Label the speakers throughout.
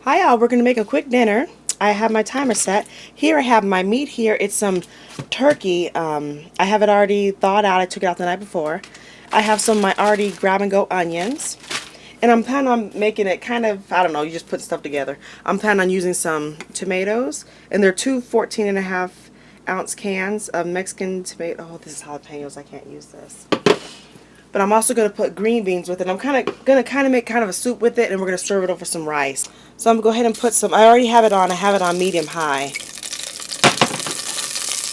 Speaker 1: Hi y'all, we're going to make a quick dinner. I have my timer set. Here I have my meat here. It's some turkey. I have it already thawed out. I took it out the night before. I have some of my already grab and go onions. And I'm planning on making it kind of, I don't know, you just put stuff together. I'm planning on using some tomatoes. And they're two 14.5-ounce cans of Mexican tomato. Oh, this is jalapenos. I can't use this. But I'm also going to put green beans with it. I'm going to make kind of a soup with it, and we're going to serve it over some rice. So I'm going to go ahead and put some, I already have it on. I have it on medium high.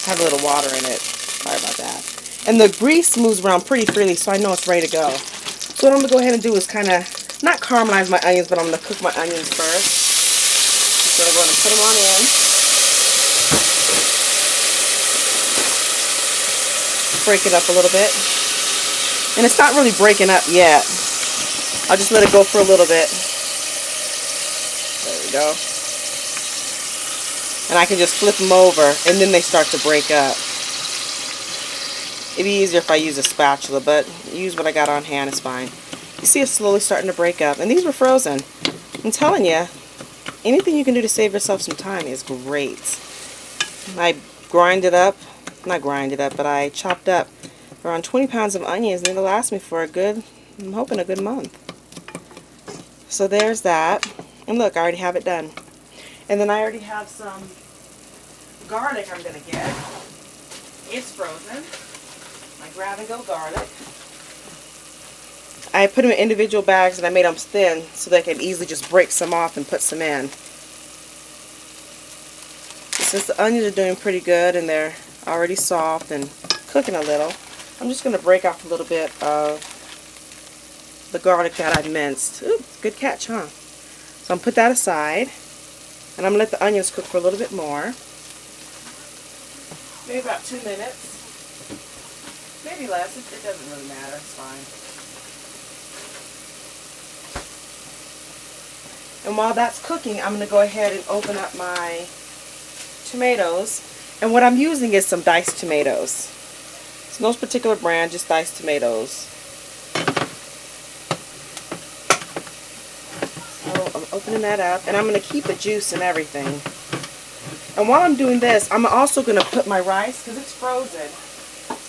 Speaker 1: Have a little water in it. Sorry about that. And the grease moves around pretty freely, so I know it's ready to go. So what I'm going to go ahead and do is kind of, not caramelize my onions, but I'm going to cook my onions first. I'm going to go ahead and put them on in. Break it up a little bit. And it's not really breaking up yet. I'll just let it go for a little bit. There we go. And I can just flip them over and then they start to break up. It'd be easier if I use a spatula, but use what I got on hand is fine. You see it's slowly starting to break up. And these were frozen. I'm telling you, anything you can do to save yourself some time is great. I grind it up. Not grind it up, but I chopped up around 20 pounds of onions, and it'll last me for a good, I'm hoping a good month. So there's that. And look, I already have it done. And then I already have some garlic I'm going to get. It's frozen. My grab and go garlic. I put them in individual bags and I made them thin so that I can easily just break some off and put some in. Since the onions are doing pretty good and they're already soft and cooking a little, I'm just going to break off a little bit of the garlic that I minced. Ooh, good catch, huh? So I'm going to put that aside. And I'm going to let the onions cook for a little bit more. Maybe about 2 minutes. Maybe less. It doesn't really matter. It's fine. And while that's cooking, I'm going to go ahead and open up my tomatoes. And what I'm using is some diced tomatoes. It's no particular brand, just diced tomatoes. So I'm opening that up, and I'm going to keep the juice and everything. And while I'm doing this, I'm also going to put my rice, because it's frozen.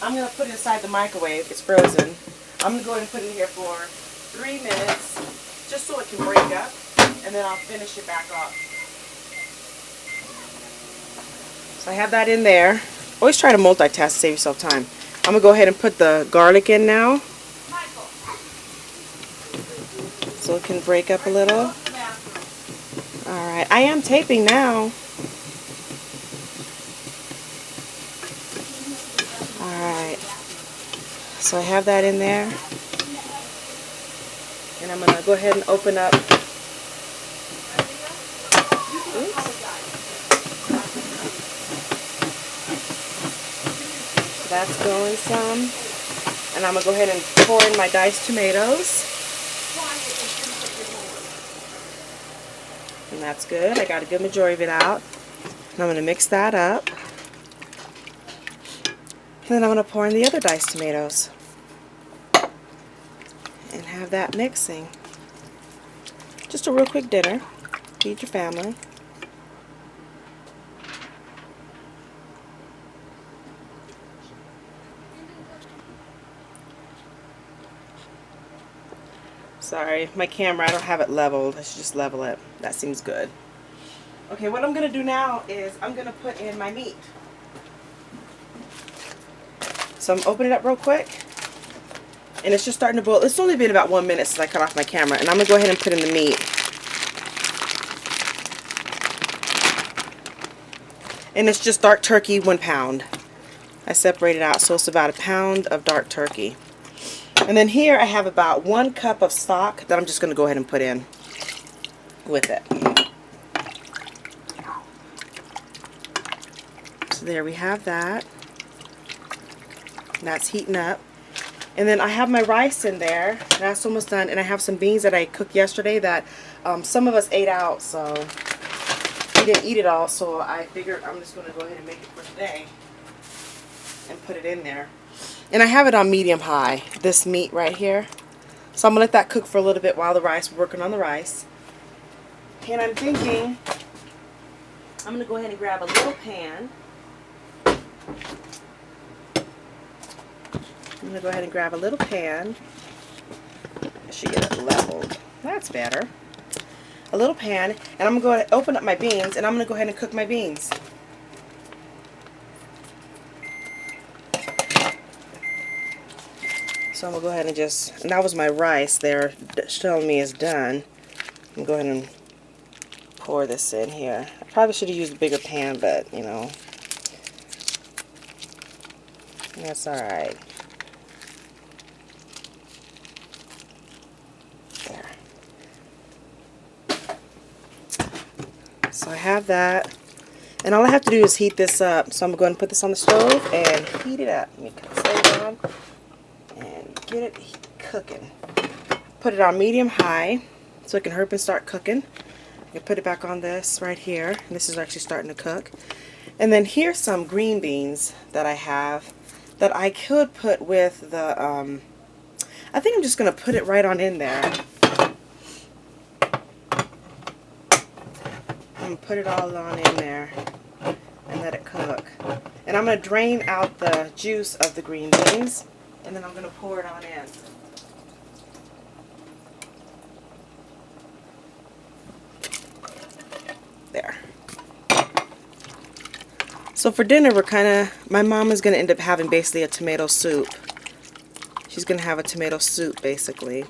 Speaker 1: I'm going to put it inside the microwave. It's frozen. I'm going to go ahead and put it in here for 3 minutes, just so it can break up, and then I'll finish it back off. So I have that in there. Always try to multitask to save yourself time. I'm going to go ahead and put the garlic in now. So it can break up a little. Alright, I am taping now. Alright. So I have that in there. And I'm going to go ahead and open up. That's going some. And I'm going to go ahead and pour in my diced tomatoes. And that's good. I got a good majority of it out. And I'm going to mix that up. And then I'm going to pour in the other diced tomatoes. And have that mixing. Just a real quick dinner. Feed your family. Sorry, my camera, I don't have it leveled. I should just level it. That seems good. Okay, what I'm going to do now is I'm going to put in my meat. So I'm opening it up real quick. And it's just starting to boil. It's only been about 1 minute since I cut off my camera. And I'm going to go ahead and put in the meat. And it's just dark turkey, 1 pound. I separated out, so it's about a pound of dark turkey. And then here I have about 1 cup of stock that I'm just going to go ahead and put in with it. So there we have that. That's heating up. And then I have my rice in there. That's almost done. And I have some beans that I cooked yesterday that some of us ate out, so we didn't eat it all. So I figured I'm just going to go ahead and make it for today and put it in there. And I have it on medium high, this meat right here. So I'm going to let that cook for a little bit while we're working on the rice. And I'm thinking I'm going to go ahead and grab a little pan. I'm going to go ahead and grab a little pan. I should get it leveled. That's better. A little pan, and I'm going to open up my beans, and I'm going to go ahead and cook my beans. So I'm going to go ahead and and that was my rice there, showing me is done. I'm going to go ahead and pour this in here. I probably should have used a bigger pan, but, you know, that's alright. There. So I have that. And all I have to do is heat this up. So I'm going to put this on the stove and heat it up. Let me cut the stove on and get it cooking. Put it on medium-high so it can hurry and start cooking. I put it back on this right here. And this is actually starting to cook. And then here's some green beans that I have that I could put with the, I think I'm just going to put it right on in there. I'm going to put it all on in there and let it cook. And I'm going to drain out the juice of the green beans, and then I'm going to pour it on in. There. So for dinner, my mom is going to end up having basically a tomato soup. She's going to have a tomato soup, basically.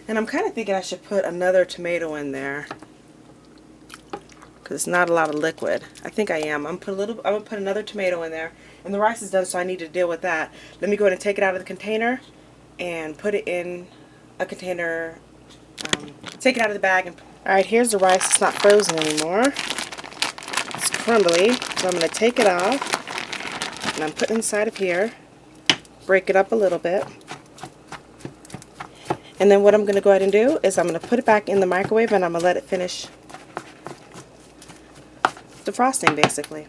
Speaker 1: And I'm kind of thinking I should put another tomato in there, because it's not a lot of liquid. I think I am. I'm going to put another tomato in there. And the rice is done, so I need to deal with that. Let me go ahead and take it out of the container and put it in a container. Take it out of the bag. Alright, here's the rice. It's not frozen anymore. It's crumbly. So I'm going to take it off. And I'm putting it inside of here. Break it up a little bit. And then what I'm going to go ahead and do is I'm going to put it back in the microwave, and I'm going to let it finish the frosting, basically.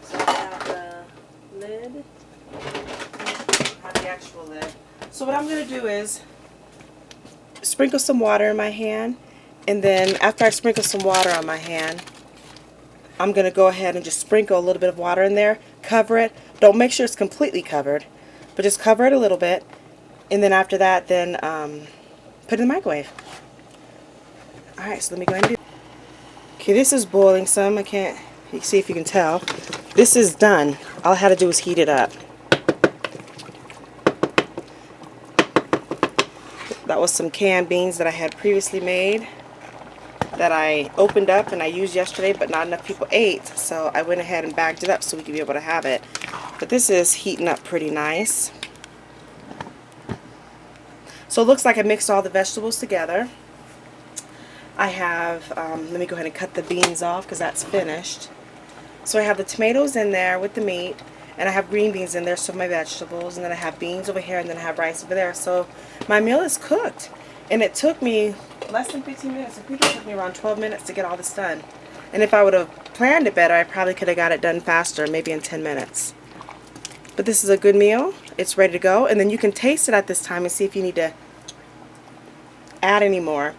Speaker 1: So I have the lid. I have the actual lid. So what I'm going to do is sprinkle some water in my hand, and then after I sprinkle some water on my hand, I'm going to go ahead and just sprinkle a little bit of water in there, cover it. Don't make sure it's completely covered, but just cover it a little bit. And then after that, then put it in the microwave. Alright, so let me go ahead and do it. Okay, this is boiling some. I can't see if you can tell. This is done. All I had to do was heat it up. That was some canned beans that I had previously made that I opened up and I used yesterday, but not enough people ate. So I went ahead and bagged it up so we could be able to have it. But this is heating up pretty nice. So it looks like I mixed all the vegetables together. I have, let me go ahead and cut the beans off because that's finished. So I have the tomatoes in there with the meat, and I have green beans in there, so my vegetables, and then I have beans over here, and then I have rice over there. So my meal is cooked, and it took me less than 15 minutes. It probably took me around 12 minutes to get all this done. And if I would have planned it better, I probably could have got it done faster, maybe in 10 minutes. But this is a good meal. It's ready to go, and then you can taste it at this time and see if you need to add any more.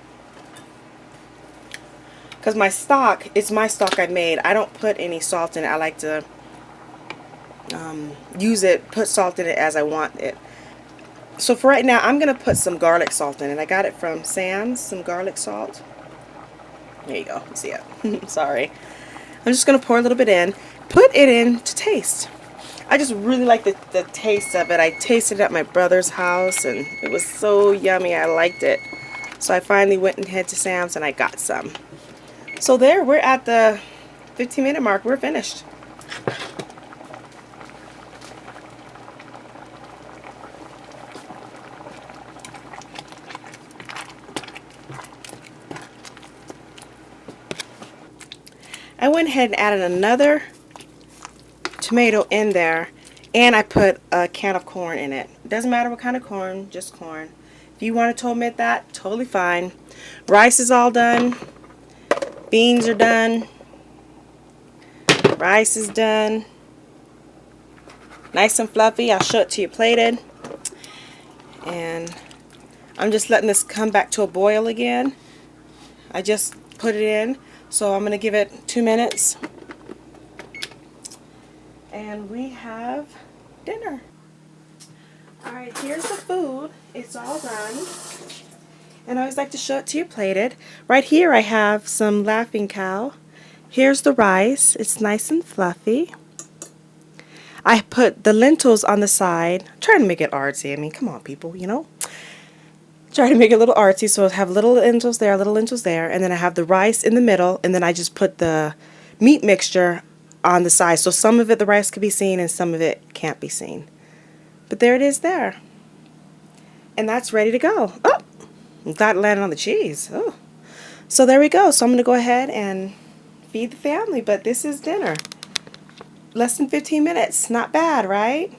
Speaker 1: Because my stock, it's my stock I made. I don't put any salt in it. I like to use it, put salt in it as I want it. So for right now, I'm going to put some garlic salt in it. I got it from Sam's, some garlic salt. There you go. You see it. Sorry. I'm just going to pour a little bit in. Put it in to taste. I just really like the taste of it. I tasted it at my brother's house, and it was so yummy. I liked it. So I finally went and head to Sam's, and I got some. So there, we're at the 15-minute mark. We're finished. I went ahead and added another tomato in there, and I put a can of corn in it. It doesn't matter what kind of corn, just corn. If you wanted to omit that, totally fine. Rice is all done. Beans are done. Rice is done. Nice and fluffy. I'll show it to you plated. And I'm just letting this come back to a boil again. I just put it in, so I'm going to give it 2 minutes. And we have dinner. Alright, here's the food. It's all done. And I always like to show it to you plated. Right here I have some Laughing Cow. Here's the rice. It's nice and fluffy. I put the lentils on the side. I'm trying to make it artsy. I mean, come on, people, you know. Try to make it a little artsy, so I have little lentils there, little lentils there, and then I have the rice in the middle, and then I just put the meat mixture on the side. So some of it, the rice could be seen, and some of it can't be seen. But there it is there. And that's ready to go. Oh, I'm glad it landed on the cheese. Oh. So there we go. So I'm going to go ahead and feed the family, but this is dinner. Less than 15 minutes. Not bad, right?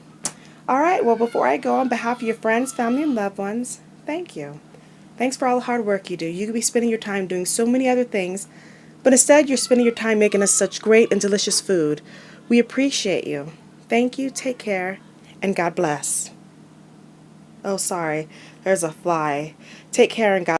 Speaker 1: Alright, well, before I go, on behalf of your friends, family, and loved ones, thank you. Thanks for all the hard work you do. You could be spending your time doing so many other things, but instead you're spending your time making us such great and delicious food. We appreciate you. Thank you, take care, and God bless. Oh, sorry. There's a fly. Take care and God